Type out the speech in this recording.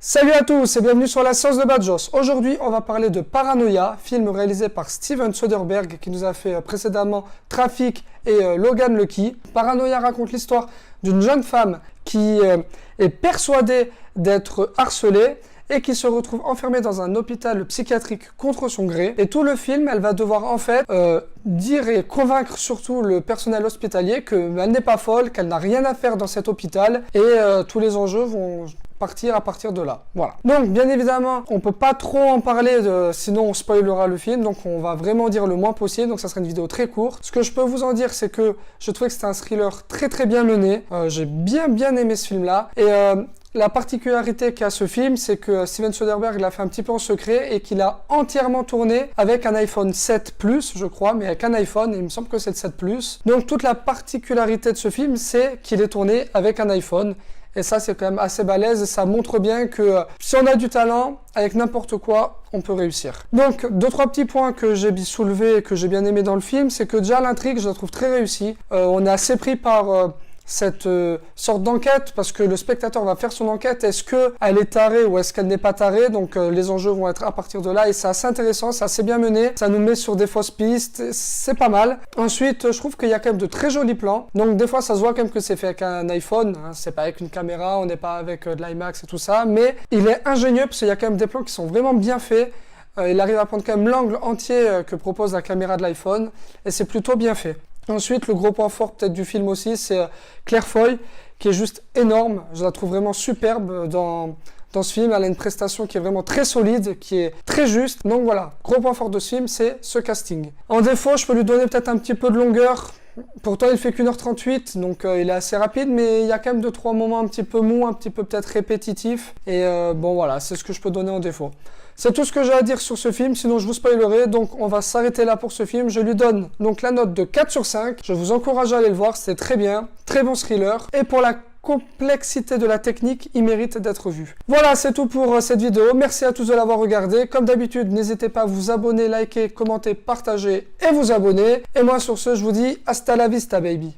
Salut à tous et bienvenue sur la Science de Badjoss. Aujourd'hui, on va parler de Paranoia, film réalisé par Steven Soderbergh qui nous a fait précédemment Traffic et Logan Lucky. Paranoia raconte l'histoire d'une jeune femme qui est persuadée d'être harcelée et qui se retrouve enfermée dans un hôpital psychiatrique contre son gré. Et tout le film, elle va devoir en fait dire et convaincre surtout le personnel hospitalier qu'elle n'est pas folle, qu'elle n'a rien à faire dans cet hôpital et tous les enjeux vont partir à partir de là. Voilà. Donc bien évidemment, on peut pas trop en parler sinon on spoilera le film, donc on va vraiment dire le moins possible, donc ça sera une vidéo très courte. Ce que je peux vous en dire, c'est que je trouvais que c'était un thriller très bien mené. J'ai bien aimé ce film là et la particularité qu'a ce film, c'est que Steven Soderbergh l'a fait un petit peu en secret et qu'il a entièrement tourné avec un iPhone 7 Plus, je crois, mais avec un iPhone, et il me semble que c'est le 7 Plus. Donc toute la particularité de ce film, c'est qu'il est tourné avec un iPhone. Et ça, c'est quand même assez balèze et ça montre bien que si on a du talent, avec n'importe quoi, on peut réussir. Donc, 2-3 petits points que j'ai soulevés et que j'ai bien aimé dans le film, c'est que déjà l'intrigue, je la trouve très réussie. On est assez pris par cette sorte d'enquête parce que le spectateur va faire son enquête. Est-ce qu'elle est tarée ou est-ce qu'elle n'est pas tarée? Donc les enjeux vont être à partir de là et c'est assez intéressant, c'est assez bien mené, ça nous met sur des fausses pistes, c'est pas mal. Ensuite, je trouve qu'il y a quand même de très jolis plans, donc des fois ça se voit quand même que c'est fait avec un iPhone, hein, c'est pas avec une caméra, on n'est pas avec de l'IMAX et tout ça, mais il est ingénieux parce qu'il y a quand même des plans qui sont vraiment bien faits. Il arrive à prendre quand même l'angle entier que propose la caméra de l'iPhone et c'est plutôt bien fait. Ensuite, le gros point fort peut-être du film aussi, c'est Claire Foy, qui est juste énorme. Je la trouve vraiment superbe dans ce film. Elle a une prestation qui est vraiment très solide, qui est très juste. Donc voilà, gros point fort de ce film, c'est ce casting. En défaut, je peux lui donner peut-être un petit peu de longueur. Pourtant, il fait qu'1h38, donc il est assez rapide, mais il y a quand même 2-3 moments un petit peu mous, un petit peu peut-être répétitifs. Et bon voilà, c'est ce que je peux donner en défaut. C'est tout ce que j'ai à dire sur ce film, sinon je vous spoilerai, donc on va s'arrêter là pour ce film. Je lui donne donc la note de 4 sur 5. Je vous encourage à aller le voir, c'est très bien, très bon thriller. Et pour la complexité de la technique, il mérite d'être vu. Voilà, c'est tout pour cette vidéo. Merci à tous de l'avoir regardé. Comme d'habitude, n'hésitez pas à vous abonner, liker, commenter, partager et vous abonner. Et moi sur ce, je vous dis hasta la vista baby.